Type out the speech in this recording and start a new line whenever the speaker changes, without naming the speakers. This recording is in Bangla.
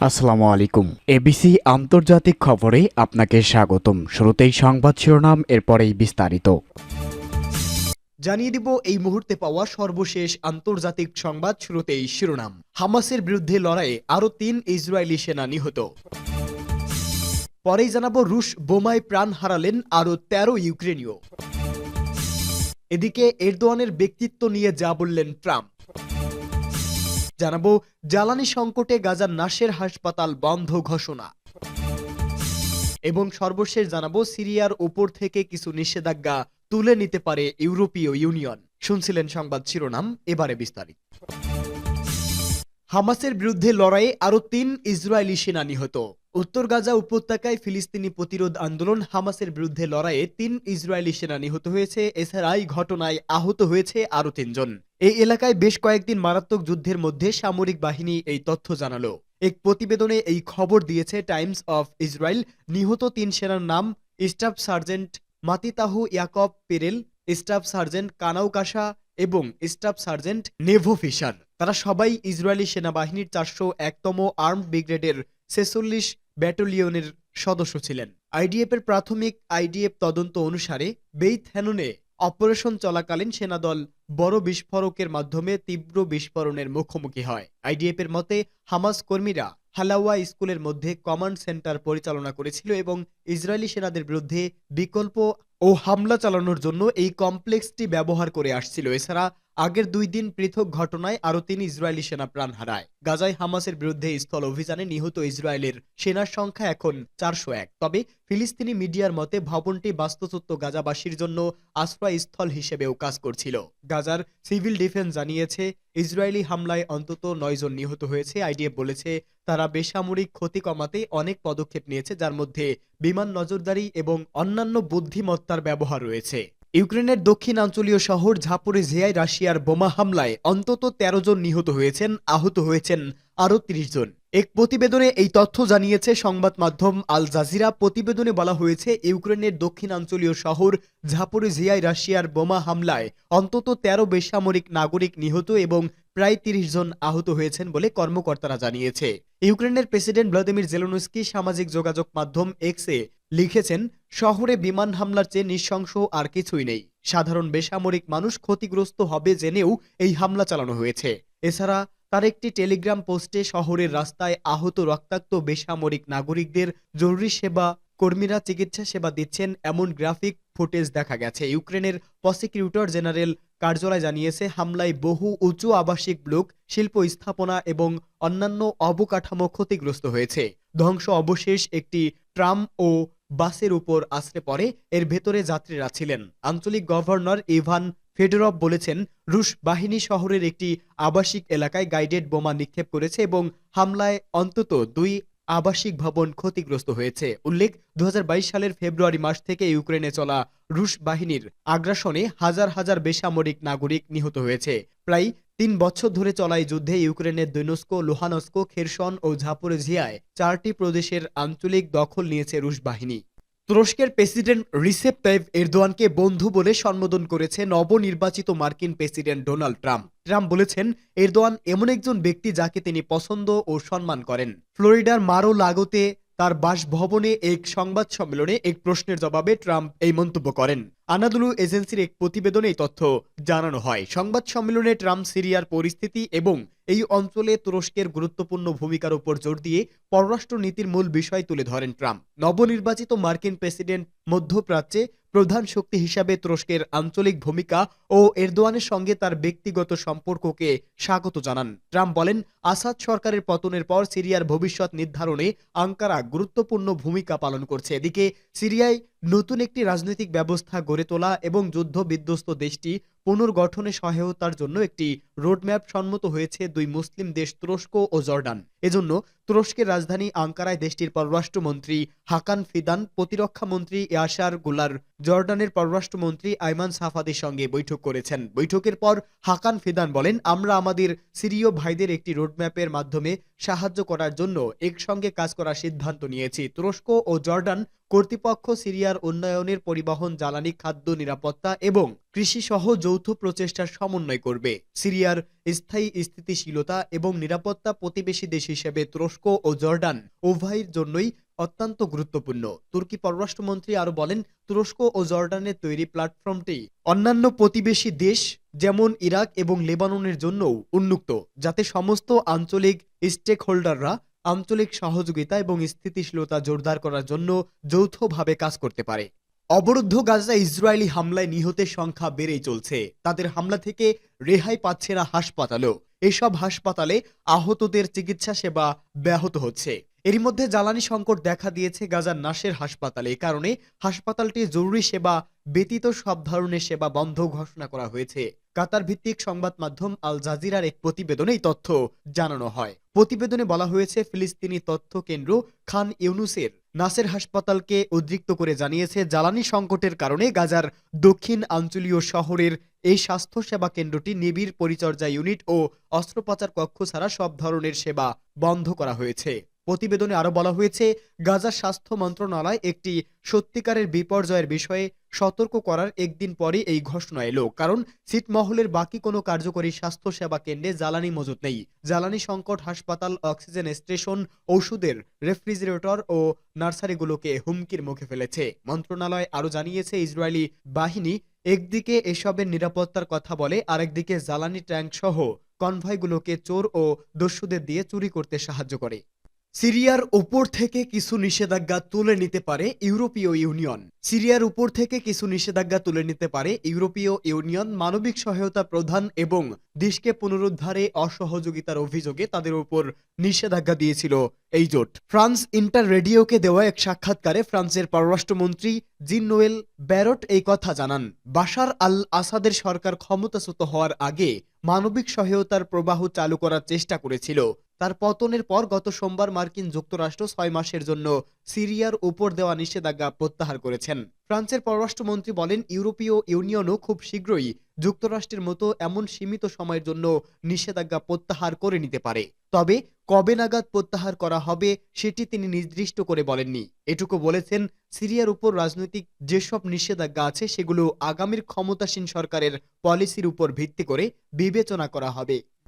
আসসালামু আলাইকুম। এবিসি আন্তর্জাতিক খবরে আপনাকে স্বাগতম। শুরুতেই সংবাদ শিরোনাম, এরপরেই বিস্তারিত।
জানিয়ে দিব এই মুহূর্তে পাওয়া সর্বশেষ আন্তর্জাতিক সংবাদ। শুরুতেই শিরোনাম। হামাসের বিরুদ্ধে লড়াইয়ে আরও ৩ ইসরায়েলি সেনা নিহত। পরেই জানাবো রুশ বোমায় প্রাণ হারালেন আরও ১৩ ইউক্রেনীয়। এদিকে এরদোয়ানের ব্যক্তিত্ব নিয়ে যা বললেন ট্রাম্প। জানাবো জ্বালানি সংকটে গাজার নাসের হাসপাতাল বন্ধ ঘোষণা। এবং সর্বশেষ জানাবো সিরিয়ার ওপর থেকে কিছু নিষেধাজ্ঞা তুলে নিতে পারে ইউরোপীয় ইউনিয়ন। শুনছিলেন সংবাদ শিরোনাম, এবারে বিস্তারিত। হামাসের বিরুদ্ধে লড়াইয়ে আরও ৩ ইসরায়েলি সেনা নিহত। উত্তর গাজা উপত্যকায় ফিলিস্তিনি প্রতিরোধ আন্দোলন হামাসের বিরুদ্ধে লড়াইয়ে ৩ ইসরায়েলি সেনা নিহত হয়েছে। এছাড়া এই ঘটনায় আহত হয়েছে আরও ৩ জন। এই এলাকায় বেশ কয়েকদিন মারাত্মক যুদ্ধের মধ্যে সামরিক বাহিনী এই তথ্য জানালো। এক প্রতিবেদনে এই খবর দিয়েছে টাইমস অফ ইসরায়েল। নিহত ৩ সেনার নাম স্টাফ সার্জেন্ট মাতিতাহু ইয়াকব পেরেল, স্টাফ সার্জেন্ট কানাউকাশা এবং স্টাফ সার্জেন্ট নেভো ফিশার। তারা সবাই ইসরায়েলি সেনাবাহিনীর ৪০১তম আর্মড ব্রিগেডের ৪৬ ব্যাটালিয়নের সদস্য ছিলেন। আইডিএফের প্রাথমিক তদন্ত অনুসারে বেইত হ্যানুনে অপারেশন চলাকালীন সেনাদল বড় বিস্ফোরকের মাধ্যমে তীব্র বিস্ফোরণের মুখোমুখি হয়। আইডিএফের মতে হামাস কর্মীরা হালাওয়া স্কুলের মধ্যে কমান্ড সেন্টার পরিচালনা করেছিল এবং ইসরায়েলি সেনাদের বিরুদ্ধে বিকল্প ও হামলা চালানোর জন্য এই কমপ্লেক্সটি ব্যবহার করে আসছিল। এছাড়া আগের ২ দিন পৃথক ঘটনায় আরও ৩ ইসরায়েলি সেনা প্রাণ হারায়। গাজায় হামাসের বিরুদ্ধে স্থল অভিযানে নিহত ইসরায়েলের সেনার সংখ্যা এখন ৪০১। তবে ফিলিস্তিনি মিডিয়ার মতে ভবনটি বাস্তুচ্যুত গাজাবাসীর জন্য আশ্রয়স্থল হিসেবেও কাজ করছিল। গাজার সিভিল ডিফেন্স জানিয়েছে ইসরায়েলি হামলায় অন্তত ৯ জন নিহত হয়েছে। আইডিএফ বলেছে তারা বেসামরিক ক্ষতি কমাতে অনেক পদক্ষেপ নিয়েছে, যার মধ্যে বিমান নজরদারি এবং অন্যান্য বুদ্ধিমত্তার ব্যবহার রয়েছে। ইউক্রেনের দক্ষিণাঞ্চলীয় শহর ঝাপোরিঝিয়ায় রাশিয়ার বোমা হামলায় অন্তত ১৩ জন নিহত হয়েছেন, আহত হয়েছেন আরও ৩০ জন। এক প্রতিবেদনে এই তথ্য জানিয়েছে সংবাদ মাধ্যম আল জাজিরা। প্রতিবেদনে বলা হয়েছে ইউক্রেনের দক্ষিণাঞ্চলীয় শহর ঝাপোরিঝিয়ায় রাশিয়ার বোমা হামলায় অন্তত ১৩ বেসামরিক নাগরিক নিহত এবং প্রায় ৩০ জন আহত হয়েছেন বলে কর্মকর্তারা জানিয়েছে। ইউক্রেনের প্রেসিডেন্ট ভ্লাদিমির জেলেনস্কি সামাজিক যোগাযোগ মাধ্যম এক্সে লিখেছেন, শহরে বিমান হামলার চেয়ে নৃশংস আর কিছুই নেই। সাধারণ বেসামরিক মানুষ ক্ষতিগ্রস্ত হবে জেনেও এই হামলা চালানো হয়েছে। এছাড়া তার একটি টেলিগ্রাম পোস্টে শহরের রাস্তায় আহত রক্তাক্ত বেসামরিক নাগরিকদের জরুরি সেবা কর্মীরা চিকিৎসা সেবা দিচ্ছেন এমন গ্রাফিক ফুটেজ দেখা গেছে। ইউক্রেনের প্রসিকিউটর জেনারেল কার্যালয় জানিয়েছে হামলায় বহু উঁচু আবাসিক ব্লক, শিল্প স্থাপনা এবং অন্যান্য অবকাঠামো ক্ষতিগ্রস্ত হয়েছে। ধ্বংস অবশেষ একটি ট্রাম ও বাসের উপর আছড়ে পড়ে। এর ভেতরে যাত্রীরা ছিলেন। আঞ্চলিক গভর্নর ইভান ফেডরভ বলেছেন রুশ বাহিনী শহরের একটি আবাসিক এলাকায় গাইডেড বোমা নিক্ষেপ করেছে এবং হামলায় অন্তত ২ আবাসিক ভবন ক্ষতিগ্রস্ত হয়েছে। উল্লেখ, ২০২২ সালের ফেব্রুয়ারি মাস থেকে ইউক্রেনে চলা রুশ বাহিনীর আগ্রাসনে হাজার হাজার বেসামরিক নাগরিক নিহত হয়েছে। প্রায় ৩ বছর ধরে চলা এই যুদ্ধে ইউক্রেনের দোনেৎস্ক, লুহানস্ক, খেরসন ও ঝাপোরিঝিয়ায় ৪টি প্রদেশের আঞ্চলিক দখল নিয়েছে রুশ বাহিনী। তুরস্কের প্রেসিডেন্ট রিসেপ তাইপ এরদোয়ানকে বন্ধু বলে সম্বোধন করেছে নবনির্বাচিত মার্কিন প্রেসিডেন্ট ডোনাল্ড ট্রাম্প। ট্রাম্প বলেছেন এরদোয়ান এমন একজন ব্যক্তি যাকে তিনি পছন্দ ও সম্মান করেন। ফ্লোরিডার মারো লাগোতে তার বাসভবনে এক সংবাদ সম্মেলনে এক প্রশ্নের জবাবে ট্রাম্প এই মন্তব্য করেন। আনাদুলু এজেন্সির এক প্রতিবেদনে এই তথ্য জানানো হয়। সংবাদ সম্মেলনে ট্রাম্প সিরিয়ার পরিস্থিতি এবং এই অঞ্চলে তুরস্কের গুরুত্বপূর্ণ ভূমিকার উপর জোর দিয়ে পররাষ্ট্র নীতির মূল বিষয় তুলে ধরেন ট্রাম্প। নবনির্বাচিত মার্কিন প্রেসিডেন্ট মধ্যপ্রাচ্যে প্রধান শক্তি হিসাবে তুরস্কের আঞ্চলিক ভূমিকা ও এরদোয়ানের সঙ্গে তার ব্যক্তিগত সম্পর্ককে স্বাগত জানান। ট্রাম্প বলেন, আসাদ সরকারের পতনের পর সিরিয়ার ভবিষ্যৎ নির্ধারণে আঙ্কারা গুরুত্বপূর্ণ ভূমিকা পালন করছে। এদিকে সিরিয়ায় নতুন একটি রাজনৈতিক ব্যবস্থা গড়ে তোলা এবং যুদ্ধ বিধ্বস্ত দেশটি পুনর্গঠনে সহায়তার জন্য একটি রোডম্যাপ সম্মত হয়েছে ২ মুসলিম দেশ তুরস্ক ও জর্ডান। এজন্য তুরস্কের রাজধানী আঙ্কারায় দেশটির পররাষ্ট্রমন্ত্রী হাকান ফিদান, প্রতিরক্ষা মন্ত্রী ইয়াসার গুলার, জর্ডানের পররাষ্ট্রমন্ত্রী আইমান সাফাদির সঙ্গে বৈঠক করেছেন। বৈঠকের পর হাকান ফিদান বলেন, আমরা আমাদের সিরীয় ভাইদের একটি রোডম্যাপের মাধ্যমে সাহায্য করার জন্য একসঙ্গে কাজ করার সিদ্ধান্ত নিয়েছি। তুরস্ক ও জর্ডান কর্তৃপক্ষ সিরিয়ার উন্নয়নের পরিবহন, জ্বালানি, খাদ্য নিরাপত্তা এবং কৃষিসহ যৌথ প্রচেষ্টার সমন্বয় করবে। সিরিয়ার স্থায়ী স্থিতিশীলতা এবং নিরাপত্তা প্রতিবেশী দেশ হিসেবে তুরস্ক ও জর্ডান উভয়ের জন্যই অত্যন্ত গুরুত্বপূর্ণ। তুর্কি পররাষ্ট্রমন্ত্রী আরও বলেন, তুরস্ক ও জর্ডানের তৈরি প্ল্যাটফর্মটি অন্যান্য প্রতিবেশী দেশ যেমন ইরাক এবং লেবাননের জন্যও উন্মুক্ত, যাতে সমস্ত আঞ্চলিক স্টেকহোল্ডাররা আঞ্চলিক সহযোগিতা এবং স্থিতিশীলতা জোরদার করার জন্য যৌথভাবে কাজ করতে পারে। অবরুদ্ধ গাজা ইসরায়েলি হামলায় নিহতের সংখ্যা বেড়েই চলছে। তাদের হামলা থেকে রেহাই পাচ্ছে না হাসপাতালও। এসব হাসপাতালে আহতদের চিকিৎসা সেবা ব্যাহত হচ্ছে। এরই মধ্যে জ্বালানি সংকট দেখা দিয়েছে গাজার নাসের হাসপাতালে। এ কারণে হাসপাতালটি জরুরি সেবা ব্যতীত সব ধরনের সেবা বন্ধ ঘোষণা করা হয়েছে। কাতার ভিত্তিক সংবাদ মাধ্যম আল জাজিরার এক প্রতিবেদনে এই তথ্য জানানো হয়। প্রতিবেদনে বলা হয়েছে, ফিলিস্তিনি তথ্য কেন্দ্র খান ইউনুসের নাসের হাসপাতালকে উদ্রিক্ত করে জানিয়েছে, জ্বালানি সংকটের কারণে গাজার দক্ষিণ আঞ্চলীয় শহরের এই স্বাস্থ্য সেবা কেন্দ্রটি নিবিড় পরিচর্যা ইউনিট ও অস্ত্রোপচার কক্ষ ছাড়া সব ধরনের সেবা বন্ধ করা হয়েছে। প্রতিবেদনে আরও বলা হয়েছে, গাজার স্বাস্থ্য মন্ত্রণালয় একটি সত্যিকারের বিপর্যয়ের বিষয়ে সতর্ক করার একদিন পরই এই ঘোষণা এলো, কারণ ছিটমহলের বাকি কোনো কার্যকরী স্বাস্থ্য সেবা কেন্দ্রে জ্বালানি মজুত নেই। জ্বালানি সংকট হাসপাতাল, অক্সিজেন স্টেশন, ওষুধের রেফ্রিজারেটর ও নার্সারিগুলোকে হুমকির মুখে ফেলেছে। মন্ত্রণালয় আরও জানিয়েছে, ইসরায়েলি বাহিনী একদিকে এসবের নিরাপত্তার কথা বলে, আরেকদিকে জ্বালানি ট্যাঙ্ক সহ কনভয়গুলোকে চোর ও দস্যুদের দিয়ে চুরি করতে সাহায্য করে। সিরিয়ার উপর থেকে কিছু নিষেধাজ্ঞা তুলে নিতে পারে ইউরোপীয় ইউনিয়ন। সিরিয়ার উপর থেকে কিছু নিষেধাজ্ঞা তুলে নিতে পারে ইউরোপীয় ইউনিয়ন। মানবিক সহায়তা প্রদান এবং দেশকে পুনরুদ্ধারে অসহযোগিতার অভিযোগে তাদের উপর নিষেধাজ্ঞা দিয়েছিল এই জোট। ফ্রান্স ইন্টার রেডিওকে দেওয়া এক সাক্ষাৎকারে ফ্রান্সের পররাষ্ট্রমন্ত্রী জিন নোয়েল ব্যারট এই কথা জানান। বাশার আল আসাদের সরকার ক্ষমতাচ্যুত হওয়ার আগে মানবিক সহায়তার প্রবাহ চালু করার চেষ্টা করেছিল। তার পতনের পর গত সোমবার মার্কিন যুক্তরাষ্ট্র 6 মাসের জন্য সিরিয়ার উপর দেওয়া নিষেধাজ্ঞা প্রত্যাহার করেছেন। ফ্রান্সের পররাষ্ট্রমন্ত্রী বলেন, ইউরোপীয় ইউনিয়নও খুব শীঘ্রই যুক্তরাষ্ট্রের মতো এমন সীমিত সময়ের জন্য নিষেধাজ্ঞা প্রত্যাহার করে নিতে পারে। তবে কবে নাগাদ প্রত্যাহার করা হবে সেটি তিনি নির্দিষ্ট করে বলেননি। এটুকু বলেছেন, সিরিয়ার উপর রাজনৈতিক যেসব নিষেধাজ্ঞা আছে সেগুলো আগামীর ক্ষমতাসীন সরকারের পলিসির উপর ভিত্তি করে বিবেচনা করা হবে।